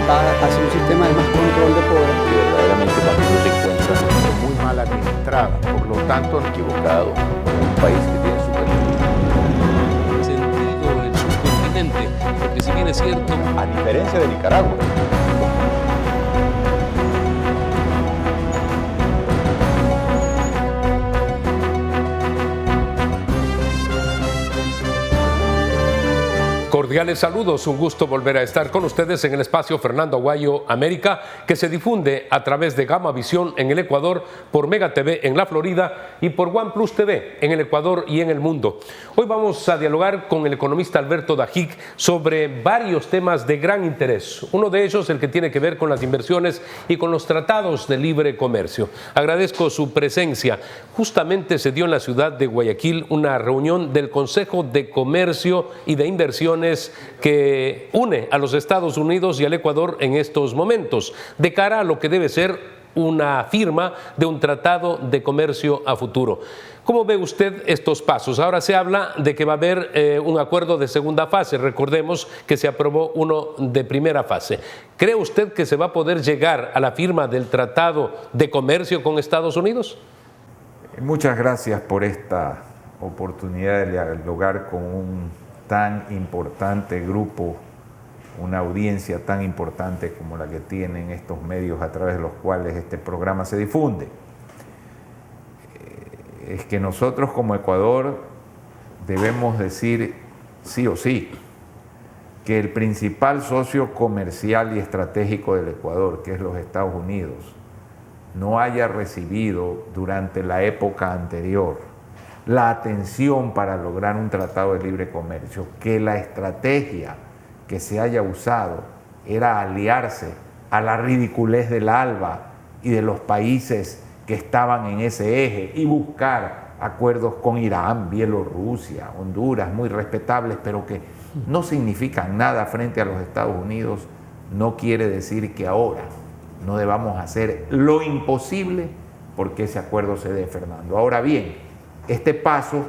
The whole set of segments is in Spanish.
va hacia un sistema de más control de poder. Que verdaderamente Maduro se encuentra muy mal administrada, por lo tanto equivocado, un país que tiene su sentido el subcontinente, porque si bien es cierto, a diferencia de Nicaragua. Cordiales saludos, un gusto volver a estar con ustedes en el espacio Fernando Aguayo América, que se difunde a través de Gama Visión en el Ecuador, por Mega TV en la Florida y por OnePlus TV en el Ecuador y en el mundo. Hoy vamos a dialogar con el economista Alberto Dajic sobre varios temas de gran interés. Uno de ellos el que tiene que ver con las inversiones y con los tratados de libre comercio. Agradezco su presencia. Justamente se dio en la ciudad de Guayaquil una reunión del Consejo de Comercio y de Inversiones que une a los Estados Unidos y al Ecuador en estos momentos, de cara a lo que debe ser una firma de un tratado de comercio a futuro. ¿Cómo ve usted estos pasos? Ahora se habla de que va a haber un acuerdo de segunda fase. Recordemos que se aprobó uno de primera fase. ¿Cree usted que se va a poder llegar a la firma del tratado de comercio con Estados Unidos? Muchas gracias por esta oportunidad de dialogar con un tan importante grupo, una audiencia tan importante como la que tienen estos medios a través de los cuales este programa se difunde. Es que nosotros como Ecuador debemos decir sí o sí que el principal socio comercial y estratégico del Ecuador, que es los Estados Unidos, no haya recibido durante la época anterior la atención para lograr un tratado de libre comercio, que la estrategia que se haya usado era aliarse a la ridiculez del ALBA y de los países que estaban en ese eje y buscar acuerdos con Irán, Bielorrusia, Honduras, muy respetables, pero que no significan nada frente a los Estados Unidos, no quiere decir que ahora no debamos hacer lo imposible porque ese acuerdo se dé, Fernando. Ahora bien, este paso,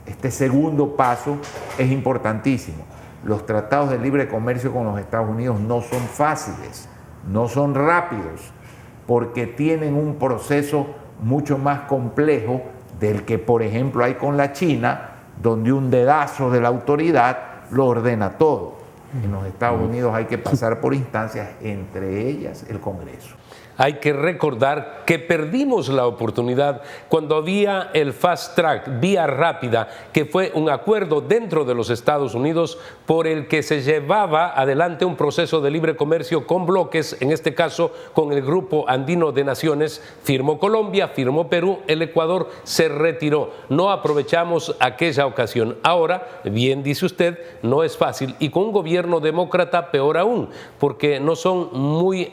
este segundo paso es importantísimo. Los tratados de libre comercio con los Estados Unidos no son fáciles, no son rápidos, porque tienen un proceso mucho más complejo del que, por ejemplo, hay con la China, donde un dedazo de la autoridad lo ordena todo. En los Estados Unidos hay que pasar por instancias, entre ellas el Congreso. Hay que recordar que perdimos la oportunidad cuando había el Fast Track, vía rápida, que fue un acuerdo dentro de los Estados Unidos por el que se llevaba adelante un proceso de libre comercio con bloques, en este caso con el Grupo Andino de Naciones. Firmó Colombia, firmó Perú, el Ecuador se retiró. No aprovechamos aquella ocasión. Ahora, bien dice usted, no es fácil. Y con un gobierno demócrata peor aún, porque no son muy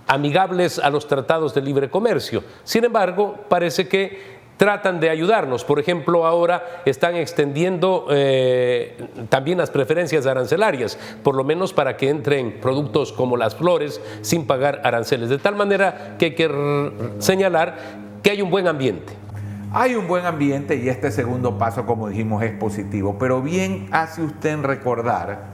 amigables a los tratados de libre comercio. Sin embargo, parece que tratan de ayudarnos. Por ejemplo, ahora están extendiendo también las preferencias arancelarias, por lo menos para que entren productos como las flores sin pagar aranceles. De tal manera que hay que señalar que hay un buen ambiente. Hay un buen ambiente y este segundo paso, como dijimos, es positivo. Pero bien hace usted en recordar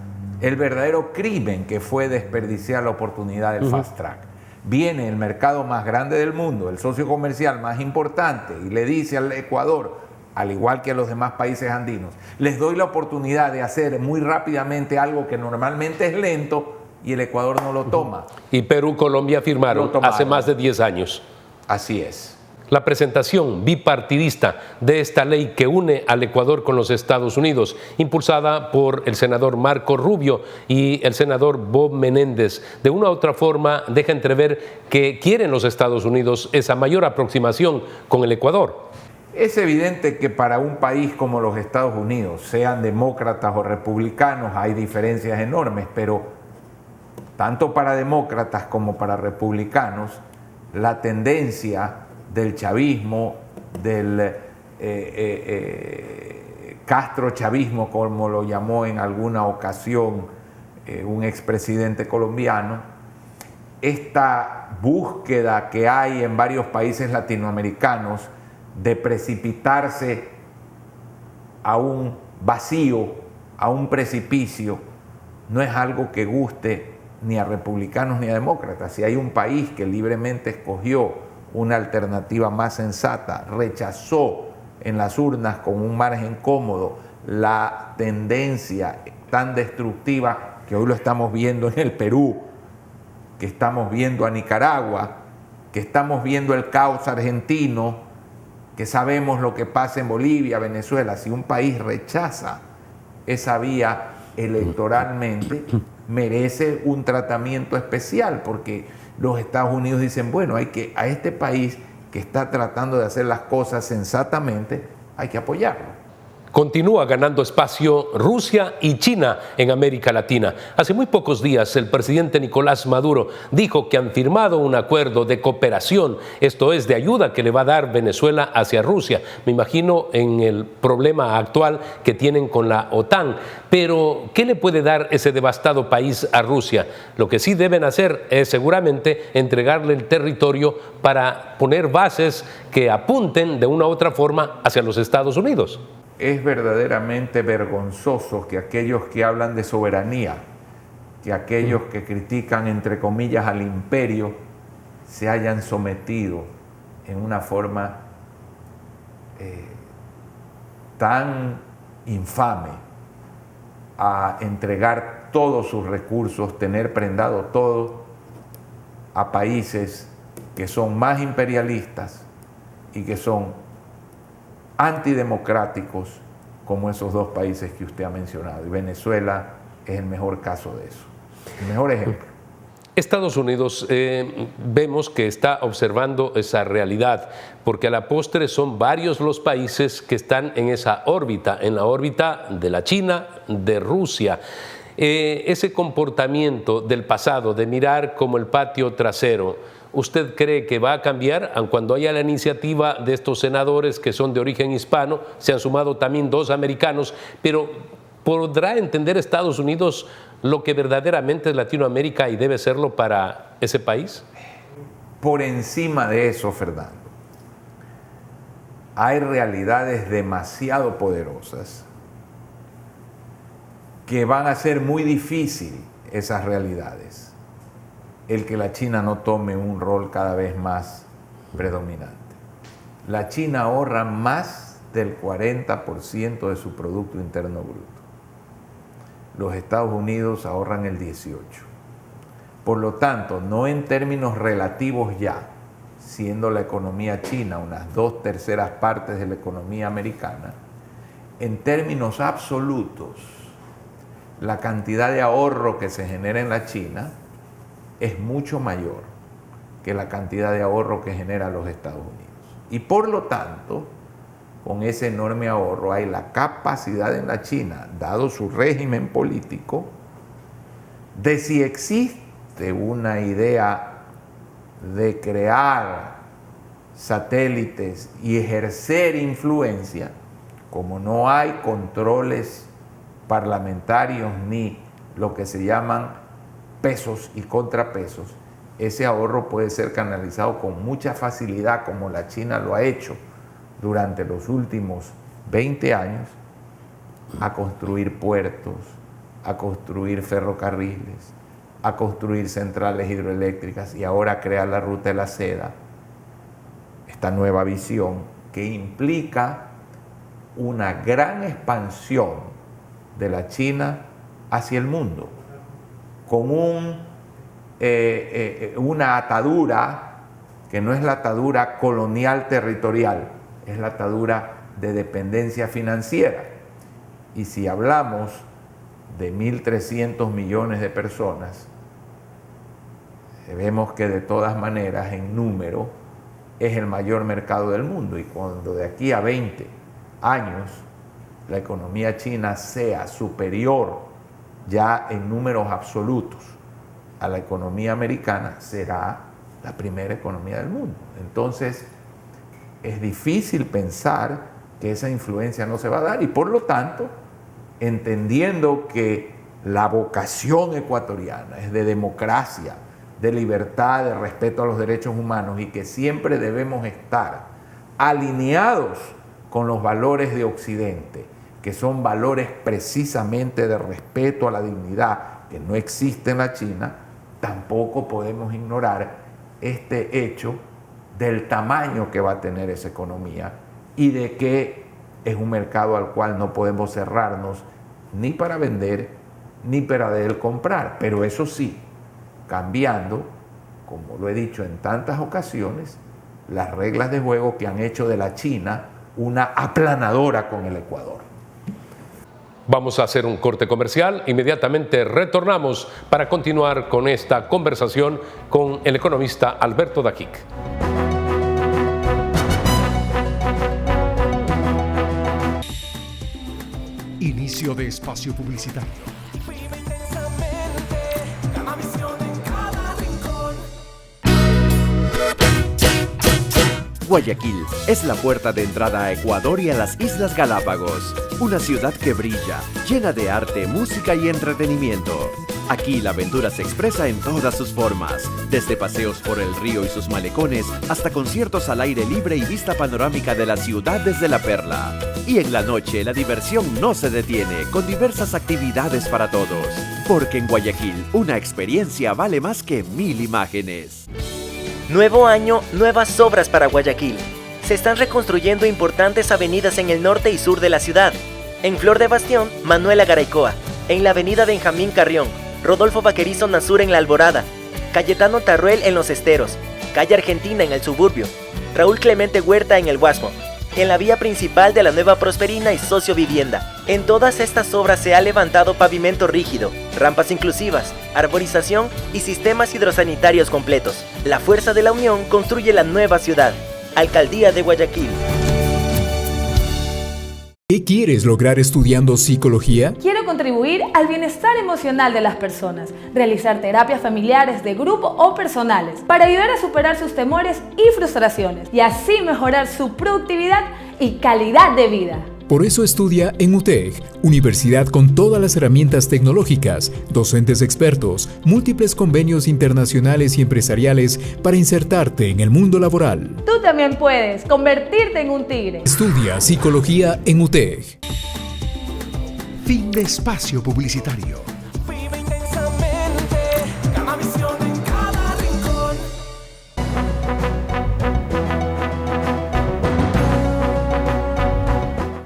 el verdadero crimen que fue desperdiciar la oportunidad del Fast Track. Viene el mercado más grande del mundo, el socio comercial más importante, y le dice al Ecuador, al igual que a los demás países andinos, les doy la oportunidad de hacer muy rápidamente algo que normalmente es lento, y el Ecuador no lo toma. Y Perú, Colombia firmaron hace más de 10 años. Así es. La presentación bipartidista de esta ley que une al Ecuador con los Estados Unidos, impulsada por el senador Marco Rubio y el senador Bob Menéndez, de una u otra forma deja entrever que quieren los Estados Unidos esa mayor aproximación con el Ecuador. Es evidente que para un país como los Estados Unidos, sean demócratas o republicanos, hay diferencias enormes, pero tanto para demócratas como para republicanos, la tendencia del chavismo, del castrochavismo, como lo llamó en alguna ocasión un expresidente colombiano, esta búsqueda que hay en varios países latinoamericanos de precipitarse a un vacío, a un precipicio, no es algo que guste ni a republicanos ni a demócratas. Si hay un país que libremente escogió una alternativa más sensata, rechazó en las urnas con un margen cómodo la tendencia tan destructiva que hoy lo estamos viendo en el Perú, que estamos viendo a Nicaragua, que estamos viendo el caos argentino, que sabemos lo que pasa en Bolivia, Venezuela. Si un país rechaza esa vía electoralmente, merece un tratamiento especial, porque los Estados Unidos dicen, bueno, a este país que está tratando de hacer las cosas sensatamente, hay que apoyarlo. Continúa ganando espacio Rusia y China en América Latina. Hace muy pocos días el presidente Nicolás Maduro dijo que han firmado un acuerdo de cooperación, esto es, de ayuda que le va a dar Venezuela hacia Rusia. Me imagino en el problema actual que tienen con la OTAN. Pero, ¿qué le puede dar ese devastado país a Rusia? Lo que sí deben hacer es seguramente entregarle el territorio para poner bases que apunten de una u otra forma hacia los Estados Unidos. Es verdaderamente vergonzoso que aquellos que hablan de soberanía, que aquellos que critican entre comillas al imperio, se hayan sometido en una forma tan infame a entregar todos sus recursos, tener prendado todo a países que son más imperialistas y que son antidemocráticos como esos dos países que usted ha mencionado. Y Venezuela es el mejor caso de eso, el mejor ejemplo. Estados Unidos vemos que está observando esa realidad, porque a la postre son varios los países que están en esa órbita, en la órbita de la China, de Rusia. Ese comportamiento del pasado, de mirar como el patio trasero, ¿usted cree que va a cambiar cuando haya la iniciativa de estos senadores que son de origen hispano? Se han sumado también 2 americanos, pero ¿podrá entender Estados Unidos lo que verdaderamente es Latinoamérica y debe serlo para ese país? Por encima de eso, Fernando, hay realidades demasiado poderosas que van a ser muy difícil esas realidades el que la China no tome un rol cada vez más predominante. La China ahorra más del 40% de su Producto Interno Bruto. Los Estados Unidos ahorran el 18%. Por lo tanto, no en términos relativos ya, siendo la economía china unas 2/3 partes de la economía americana, en términos absolutos, la cantidad de ahorro que se genera en la China es mucho mayor que la cantidad de ahorro que genera los Estados Unidos. Y por lo tanto, con ese enorme ahorro hay la capacidad en la China, dado su régimen político, de si existe una idea de crear satélites y ejercer influencia, como no hay controles parlamentarios ni lo que se llaman pesos y contrapesos, ese ahorro puede ser canalizado con mucha facilidad, como la China lo ha hecho durante los últimos 20 años, a construir puertos, a construir ferrocarriles, a construir centrales hidroeléctricas y ahora a crear la ruta de la seda, esta nueva visión que implica una gran expansión de la China hacia el mundo, con una atadura que no es la atadura colonial territorial, es la atadura de dependencia financiera. Y si hablamos de 1.300 millones de personas, vemos que de todas maneras en número es el mayor mercado del mundo, y cuando de aquí a 20 años la economía china sea superior ya en números absolutos a la economía americana, será la primera economía del mundo. Entonces, es difícil pensar que esa influencia no se va a dar, y por lo tanto, entendiendo que la vocación ecuatoriana es de democracia, de libertad, de respeto a los derechos humanos, y que siempre debemos estar alineados con los valores de Occidente, que son valores precisamente de respeto a la dignidad, que no existe en la China, tampoco podemos ignorar este hecho del tamaño que va a tener esa economía y de que es un mercado al cual no podemos cerrarnos ni para vender ni para de él comprar. Pero eso sí, cambiando, como lo he dicho en tantas ocasiones, las reglas de juego que han hecho de la China una aplanadora con el Ecuador. Vamos a hacer un corte comercial, inmediatamente retornamos para continuar con esta conversación con el economista Alberto Dajic. Inicio de espacio publicitario. Guayaquil es la puerta de entrada a Ecuador y a las Islas Galápagos. Una ciudad que brilla, llena de arte, música y entretenimiento. Aquí la aventura se expresa en todas sus formas, desde paseos por el río y sus malecones hasta conciertos al aire libre y vista panorámica de la ciudad desde La Perla. Y en la noche la diversión no se detiene, con diversas actividades para todos. Porque en Guayaquil una experiencia vale más que 1000 imágenes. Nuevo año, nuevas obras para Guayaquil. Se están reconstruyendo importantes avenidas en el norte y sur de la ciudad. En Flor de Bastión, Manuela Garaycoa. En la avenida Benjamín Carrión, Rodolfo Vaquerizo Nazur en La Alborada. Cayetano Tarruel en Los Esteros. Calle Argentina en el suburbio. Raúl Clemente Huerta en el Guasmo. En la vía principal de la Nueva Prosperina y Socio Vivienda. En todas estas obras se ha levantado pavimento rígido, rampas inclusivas, arborización y sistemas hidrosanitarios completos. La fuerza de la unión construye la nueva ciudad. Alcaldía de Guayaquil. ¿Qué quieres lograr estudiando psicología? Quiero contribuir al bienestar emocional de las personas, realizar terapias familiares de grupo o personales, para ayudar a superar sus temores y frustraciones, y así mejorar su productividad y calidad de vida. Por eso estudia en UTEG, universidad con todas las herramientas tecnológicas, docentes expertos, múltiples convenios internacionales y empresariales para insertarte en el mundo laboral. Tú también puedes convertirte en un tigre. Estudia psicología en UTEG. Fin de espacio publicitario.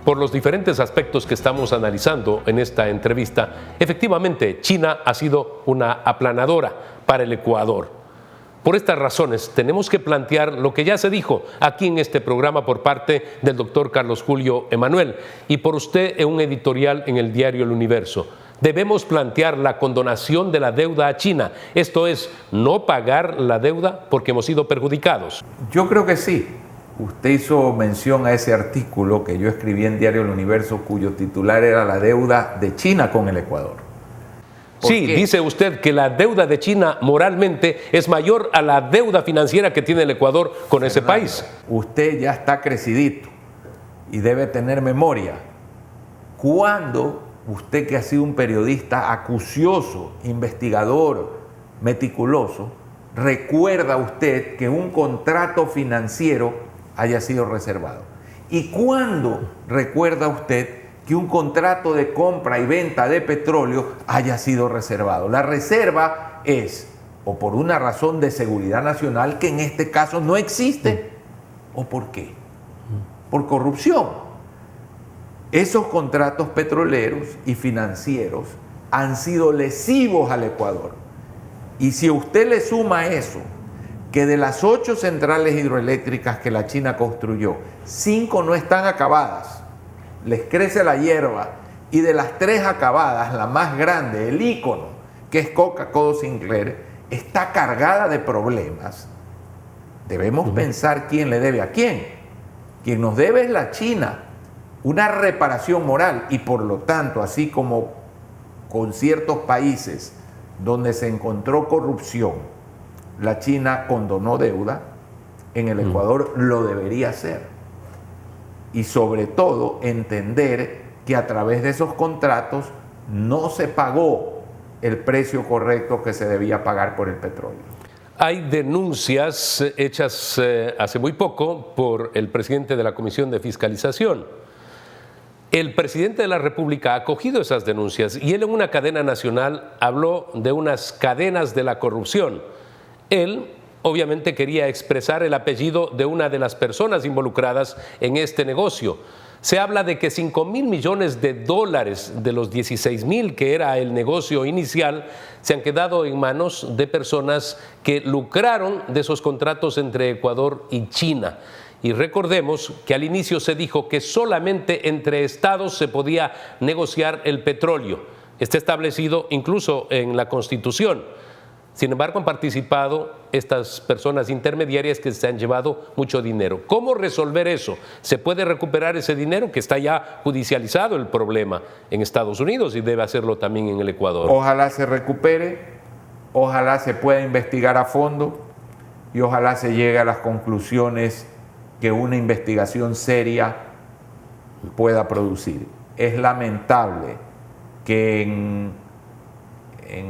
Por los diferentes aspectos que estamos analizando en esta entrevista, efectivamente China ha sido una aplanadora para el Ecuador. Por estas razones tenemos que plantear lo que ya se dijo aquí en este programa por parte del doctor Carlos Julio Emanuel y por usted en un editorial en el diario El Universo. Debemos plantear la condonación de la deuda a China, esto es, no pagar la deuda porque hemos sido perjudicados. Yo creo que sí. Usted hizo mención a ese artículo que yo escribí en Diario El Universo, cuyo titular era La deuda de China con el Ecuador. Sí, dice usted que la deuda de China moralmente es mayor a la deuda financiera que tiene el Ecuador con ese país. Usted ya está crecidito y debe tener memoria. Cuando usted, que ha sido un periodista acucioso, investigador, meticuloso, recuerda usted que un contrato financiero haya sido reservado? ¿Y cuándo recuerda usted que un contrato de compra y venta de petróleo haya sido reservado? La reserva es o por una razón de seguridad nacional que en este caso no existe, o ¿por qué? Por corrupción. Esos contratos petroleros y financieros han sido lesivos al Ecuador. Y si usted le suma eso, que de las 8 centrales hidroeléctricas que la China construyó, 5 no están acabadas, les crece la hierba, y de las 3 acabadas, la más grande, el ícono, que es Coca-Cola Sinclair, está cargada de problemas. Debemos pensar quién le debe a quién. Quien nos debe es la China, una reparación moral, y por lo tanto, así como con ciertos países donde se encontró corrupción, la China condonó deuda, en el Ecuador lo debería hacer. Y sobre todo entender que a través de esos contratos no se pagó el precio correcto que se debía pagar por el petróleo. Hay denuncias hechas hace muy poco por el presidente de la Comisión de Fiscalización. El presidente de la República ha acogido esas denuncias y él en una cadena nacional habló de unas cadenas de la corrupción. Él obviamente quería expresar el apellido de una de las personas involucradas en este negocio. Se habla de que 5.000 millones de dólares de los 16.000 que era el negocio inicial se han quedado en manos de personas que lucraron de esos contratos entre Ecuador y China. Y recordemos que al inicio se dijo que solamente entre estados se podía negociar el petróleo. Está establecido incluso en la Constitución. Sin embargo, han participado estas personas intermediarias que se han llevado mucho dinero. ¿Cómo resolver eso? ¿Se puede recuperar ese dinero? Que está ya judicializado el problema en Estados Unidos y debe hacerlo también en el Ecuador. Ojalá se recupere, ojalá se pueda investigar a fondo y ojalá se llegue a las conclusiones que una investigación seria pueda producir. Es lamentable que en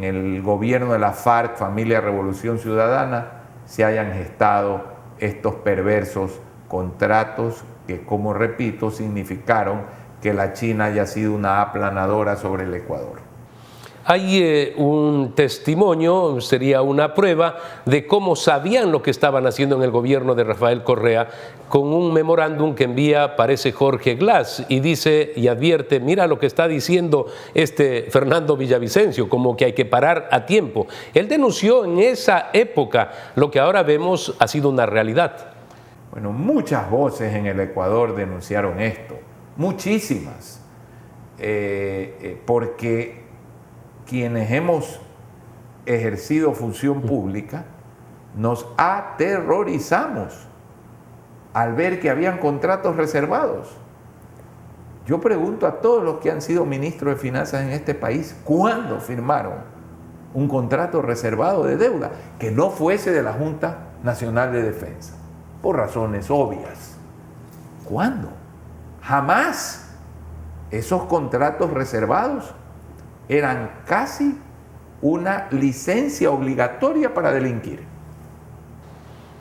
el gobierno de la FARC, Familia Revolución Ciudadana, se hayan gestado estos perversos contratos que, como repito, significaron que la China haya sido una aplanadora sobre el Ecuador. Hay un testimonio, sería una prueba de cómo sabían lo que estaban haciendo en el gobierno de Rafael Correa con un memorándum que envía, parece, Jorge Glass y dice y advierte, mira lo que está diciendo Fernando Villavicencio, como que hay que parar a tiempo. Él denunció en esa época lo que ahora vemos ha sido una realidad. Bueno, muchas voces en el Ecuador denunciaron esto, muchísimas, porque quienes hemos ejercido función pública nos aterrorizamos al ver que habían contratos reservados. Yo pregunto a todos los que han sido ministros de Finanzas en este país, ¿cuándo firmaron un contrato reservado de deuda que no fuese de la Junta Nacional de Defensa? Por razones obvias. ¿Cuándo? Jamás. Esos contratos reservados eran casi una licencia obligatoria para delinquir.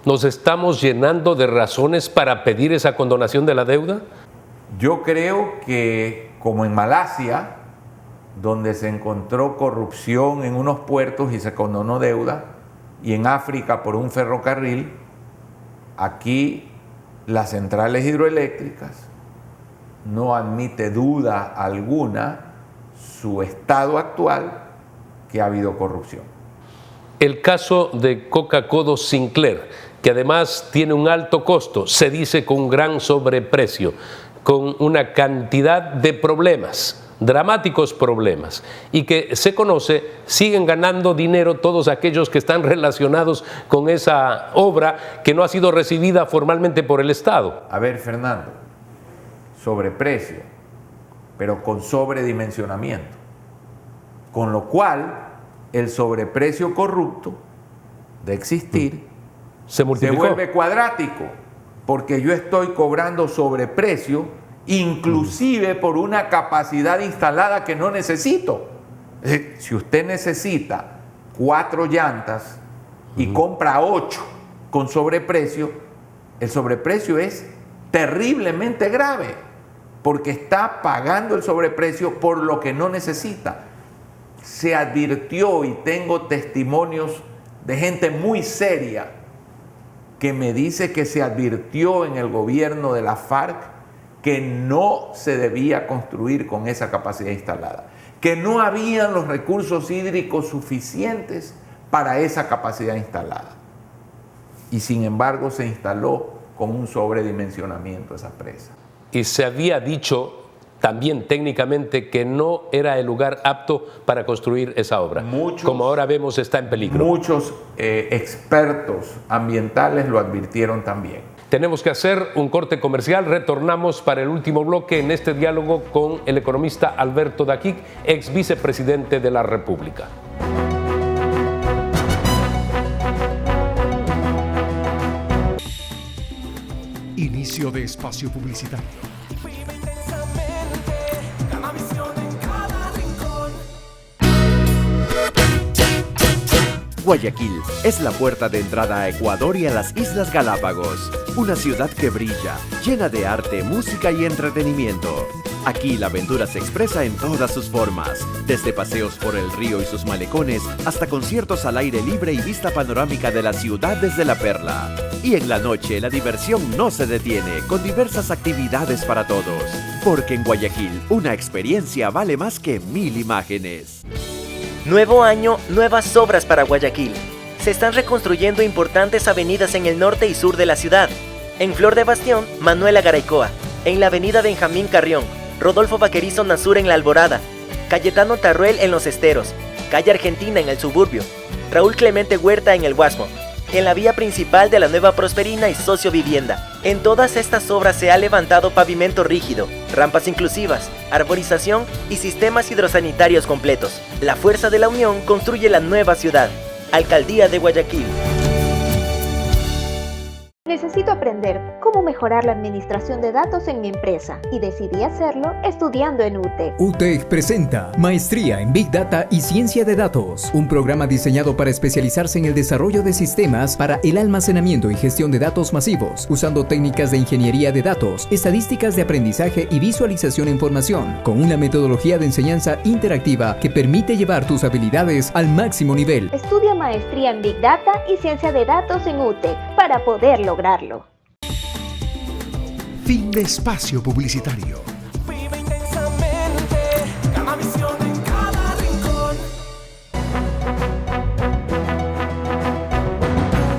¿Nos estamos llenando de razones para pedir esa condonación de la deuda? Yo creo que, como en Malasia, donde se encontró corrupción en unos puertos y se condonó deuda, y en África por un ferrocarril, aquí las centrales hidroeléctricas no admite duda alguna su estado actual, que ha habido corrupción. El caso de Coca-Cola Sinclair, que además tiene un alto costo, se dice con un gran sobreprecio, con una cantidad de problemas, dramáticos problemas, y que se conoce, siguen ganando dinero todos aquellos que están relacionados con esa obra que no ha sido recibida formalmente por el Estado. A ver, Fernando, sobreprecio, pero con sobredimensionamiento, con lo cual el sobreprecio corrupto de existir se vuelve cuadrático, porque yo estoy cobrando sobreprecio inclusive por una capacidad instalada que no necesito. Si usted necesita 4 llantas y compra 8 con sobreprecio, el sobreprecio es terriblemente grave, porque está pagando el sobreprecio por lo que no necesita. Se advirtió, y tengo testimonios de gente muy seria que me dice que se advirtió en el gobierno de la FARC que no se debía construir con esa capacidad instalada, que no habían los recursos hídricos suficientes para esa capacidad instalada. Y sin embargo se instaló con un sobredimensionamiento esa presa. Y se había dicho también técnicamente que no era el lugar apto para construir esa obra. Como ahora vemos, está en peligro. Muchos expertos ambientales lo advirtieron también. Tenemos que hacer un corte comercial. Retornamos para el último bloque en este diálogo con el economista Alberto Daquic, ex vicepresidente de la República. Inicio de espacio publicitario. Guayaquil es la puerta de entrada a Ecuador y a las Islas Galápagos. Una ciudad que brilla, llena de arte, música y entretenimiento. Aquí la aventura se expresa en todas sus formas, desde paseos por el río y sus malecones hasta conciertos al aire libre y vista panorámica de la ciudad desde la perla. Y en la noche la diversión no se detiene, con diversas actividades para todos, porque en Guayaquil una experiencia vale más que 1000 imágenes. Nuevo año, nuevas obras para Guayaquil. Se están reconstruyendo importantes avenidas en el norte y sur de la ciudad. En Flor de Bastión, Manuela Garaycoa. En la avenida Benjamín Carrión, Rodolfo Vaquerizo Nasur en La Alborada, Cayetano Tarruel en Los Esteros, Calle Argentina en el suburbio, Raúl Clemente Huerta en el Guasmo, en la vía principal de la Nueva Prosperina y Socio Vivienda. En todas estas obras se ha levantado pavimento rígido, rampas inclusivas, arborización y sistemas hidrosanitarios completos. La fuerza de la unión construye la nueva ciudad. Alcaldía de Guayaquil. Necesito aprender cómo mejorar la administración de datos en mi empresa y decidí hacerlo estudiando en UTEC. UTEC presenta Maestría en Big Data y Ciencia de Datos, un programa diseñado para especializarse en el desarrollo de sistemas para el almacenamiento y gestión de datos masivos, usando técnicas de ingeniería de datos, estadísticas de aprendizaje y visualización de información, con una metodología de enseñanza interactiva que permite llevar tus habilidades al máximo nivel. Estudia Maestría en Big Data y Ciencia de Datos en UTEC para poder lograrlo. Fin de espacio publicitario. Vive intensamente, cada misión en cada rincón.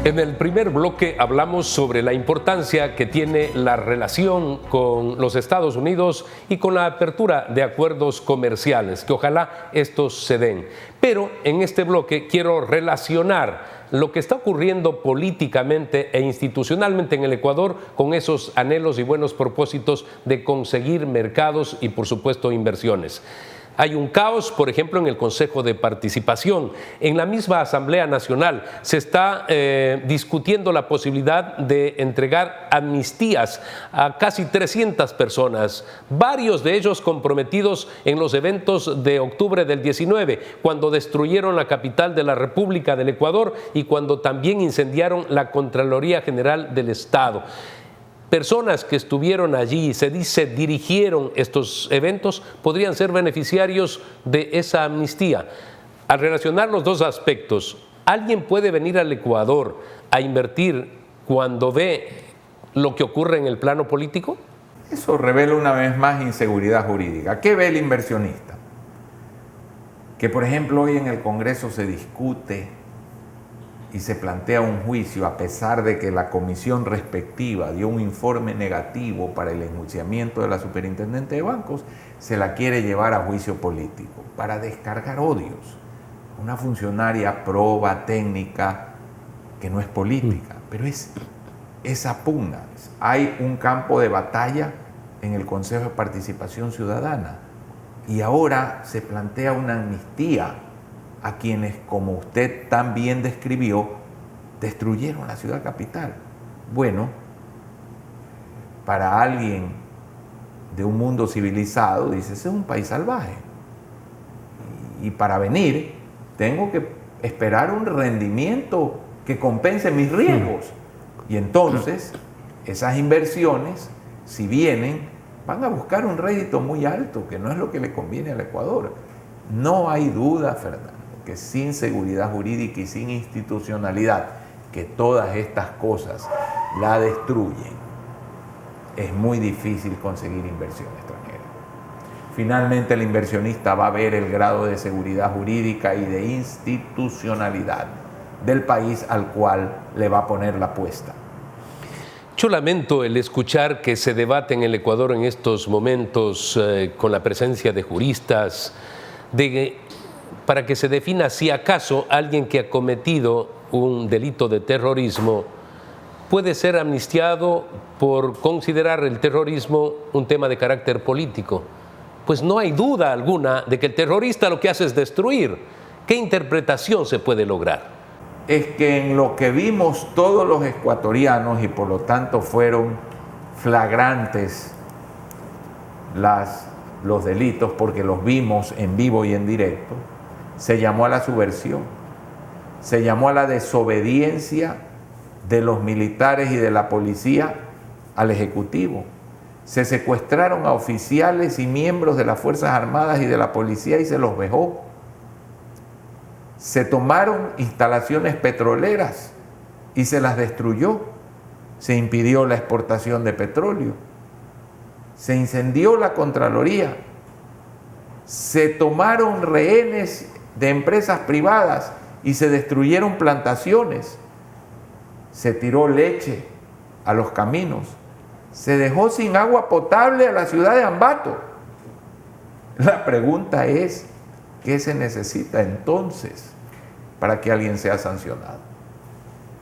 En el primer bloque hablamos sobre la importancia que tiene la relación con los Estados Unidos y con la apertura de acuerdos comerciales, que ojalá estos se den. Pero en este bloque quiero relacionar lo que está ocurriendo políticamente e institucionalmente en el Ecuador con esos anhelos y buenos propósitos de conseguir mercados y, por supuesto, inversiones. Hay un caos, por ejemplo, en el Consejo de Participación. En la misma Asamblea Nacional se está discutiendo la posibilidad de entregar amnistías a casi 300 personas, varios de ellos comprometidos en los eventos de octubre del 19, cuando destruyeron la capital de la República del Ecuador y cuando también incendiaron la Contraloría General del Estado. Personas que estuvieron allí, se dice, dirigieron estos eventos, podrían ser beneficiarios de esa amnistía. Al relacionar los dos aspectos, ¿alguien puede venir al Ecuador a invertir cuando ve lo que ocurre en el plano político? Eso revela una vez más inseguridad jurídica. ¿Qué ve el inversionista? Que, por ejemplo, hoy en el Congreso se discute y se plantea un juicio a pesar de que la comisión respectiva dio un informe negativo para el enjuiciamiento de la superintendente de bancos, se la quiere llevar a juicio político para descargar odios. Una funcionaria proba técnica que no es política, pero es esa pugna. Hay un campo de batalla en el Consejo de Participación Ciudadana y ahora se plantea una amnistía a quienes, como usted tan bien describió, destruyeron la ciudad capital. Bueno, para alguien de un mundo civilizado, dice, ese es un país salvaje. Y para venir, tengo que esperar un rendimiento que compense mis riesgos. Y entonces, esas inversiones, si vienen, van a buscar un rédito muy alto, que no es lo que le conviene al Ecuador. No hay duda, Fernando, que sin seguridad jurídica y sin institucionalidad, que todas estas cosas la destruyen, es muy difícil conseguir inversión extranjera. Finalmente el inversionista va a ver el grado de seguridad jurídica y de institucionalidad del país al cual le va a poner la apuesta. Yo lamento el escuchar que se debate en el Ecuador en estos momentos con la presencia de juristas, para que se defina si acaso alguien que ha cometido un delito de terrorismo puede ser amnistiado por considerar el terrorismo un tema de carácter político. Pues no hay duda alguna de que el terrorista lo que hace es destruir. ¿Qué interpretación se puede lograr? Es que en lo que vimos todos los ecuatorianos, y por lo tanto fueron flagrantes los delitos porque los vimos en vivo y en directo, se llamó a la subversión, se llamó a la desobediencia de los militares y de la policía al Ejecutivo, Se secuestraron a oficiales y miembros de las Fuerzas Armadas y de la policía y se los vejó. Se tomaron instalaciones petroleras y se las destruyó. Se impidió la exportación de petróleo. Se incendió la Contraloría. Se tomaron rehenes de empresas privadas y se destruyeron plantaciones. Se tiró leche a los caminos. Se dejó sin agua potable a la ciudad de Ambato. La pregunta es, ¿qué se necesita entonces para que alguien sea sancionado?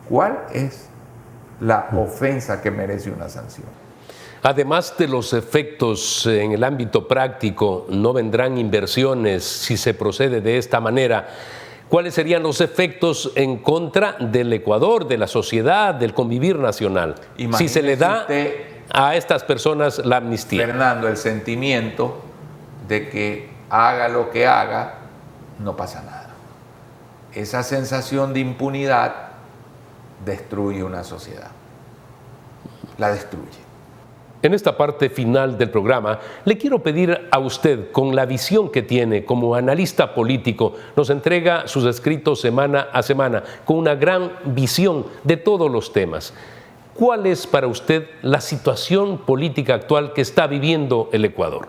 ¿Cuál es la ofensa que merece una sanción? Además de los efectos en el ámbito práctico, no vendrán inversiones si se procede de esta manera. ¿Cuáles serían los efectos en contra del Ecuador, de la sociedad, del convivir nacional? Imagínese si se le da usted, a estas personas la amnistía. Fernando, el sentimiento de que haga lo que haga, no pasa nada. Esa sensación de impunidad destruye una sociedad. La destruye. En esta parte final del programa, le quiero pedir a usted, con la visión que tiene como analista político, nos entrega sus escritos semana a semana, con una gran visión de todos los temas. ¿Cuál es para usted la situación política actual que está viviendo el Ecuador?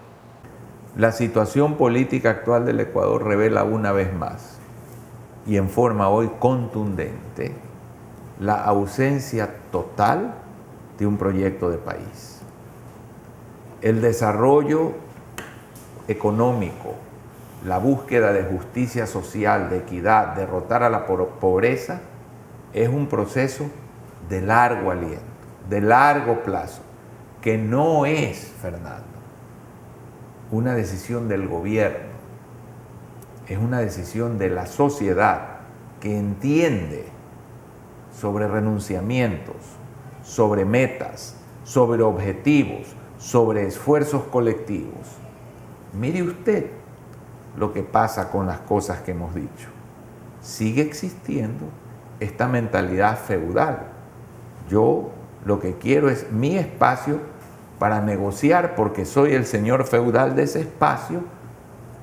La situación política actual del Ecuador revela una vez más, y en forma hoy contundente, la ausencia total de un proyecto de país. El desarrollo económico, la búsqueda de justicia social, de equidad, derrotar a la pobreza, es un proceso de largo aliento, de largo plazo, que no es, Fernando, una decisión del gobierno, es una decisión de la sociedad que entiende sobre renunciamientos, sobre metas, sobre objetivos, sobre esfuerzos colectivos. Mire usted lo que pasa con las cosas que hemos dicho. Sigue existiendo esta mentalidad feudal. Yo lo que quiero es mi espacio para negociar, porque soy el señor feudal de ese espacio,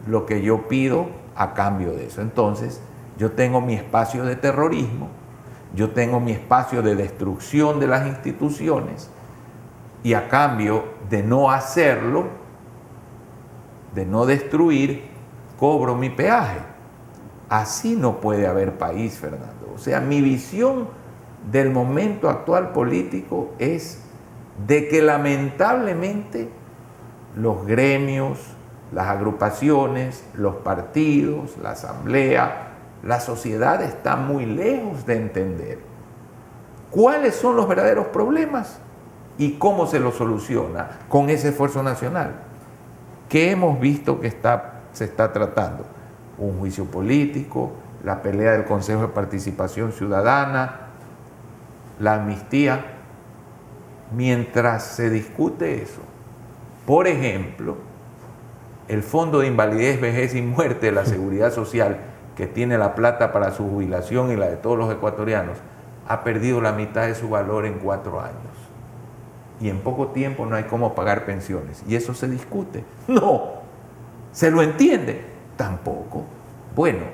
lo que yo pido a cambio de eso. Entonces, yo tengo mi espacio de terrorismo, yo tengo mi espacio de destrucción de las instituciones, y a cambio de no hacerlo, de no destruir, cobro mi peaje. Así no puede haber país, Fernando. O sea, mi visión del momento actual político es de que lamentablemente los gremios, las agrupaciones, los partidos, la asamblea, la sociedad están muy lejos de entender cuáles son los verdaderos problemas y cómo se los soluciona con ese esfuerzo nacional. ¿Qué hemos visto que se está tratando? Un juicio político, la pelea del Consejo de Participación Ciudadana, la amnistía. Mientras se discute eso, por ejemplo, el Fondo de Invalidez, Vejez y Muerte de la Seguridad Social, que tiene la plata para su jubilación y la de todos los ecuatorianos, ha perdido la mitad de su valor en 4 años. Y en poco tiempo no hay cómo pagar pensiones. ¿Y eso se discute? No. ¿Se lo entiende? Tampoco. Bueno,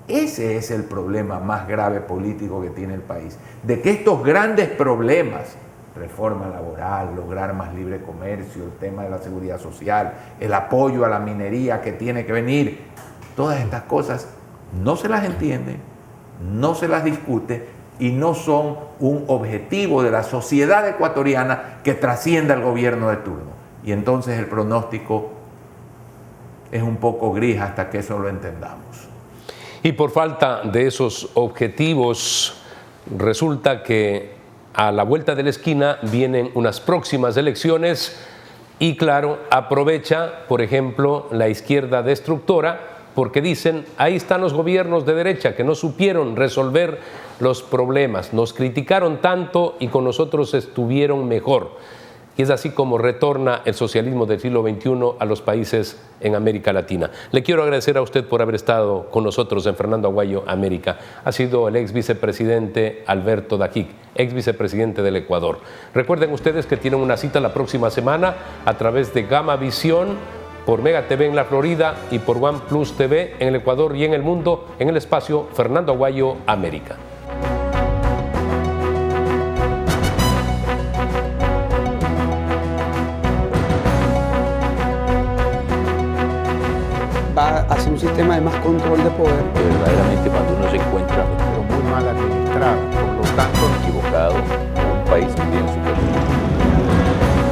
ese es el problema más grave político que tiene el país. De que estos grandes problemas, reforma laboral, lograr más libre comercio, el tema de la seguridad social, el apoyo a la minería que tiene que venir, todas estas cosas no se las entiende, no se las discute, y no son un objetivo de la sociedad ecuatoriana que trascienda al gobierno de turno. Y entonces el pronóstico es un poco gris hasta que eso lo entendamos. Y por falta de esos objetivos, resulta que a la vuelta de la esquina vienen unas próximas elecciones y, claro, aprovecha, por ejemplo, la izquierda destructora, porque dicen, ahí están los gobiernos de derecha que no supieron resolver los problemas, nos criticaron tanto y con nosotros estuvieron mejor. y es así como retorna el socialismo del siglo XXI a los países en América Latina. Le quiero agradecer a usted por haber estado con nosotros en Fernando Aguayo América. Ha sido el ex vicepresidente Alberto Dajic, ex vicepresidente del Ecuador. Recuerden ustedes que tienen una cita la próxima semana a través de Gama Visión, por Mega TV en la Florida y por OnePlus TV en el Ecuador y en el mundo, en el espacio Fernando Aguayo América. Va hacia un sistema de más control de poder. Que verdaderamente cuando uno se encuentra pero muy mal administrada, por lo tanto equivocado, un país que tiene su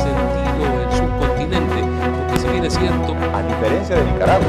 sentido el subcontinente, porque si bien es cierto, a diferencia de Nicaragua,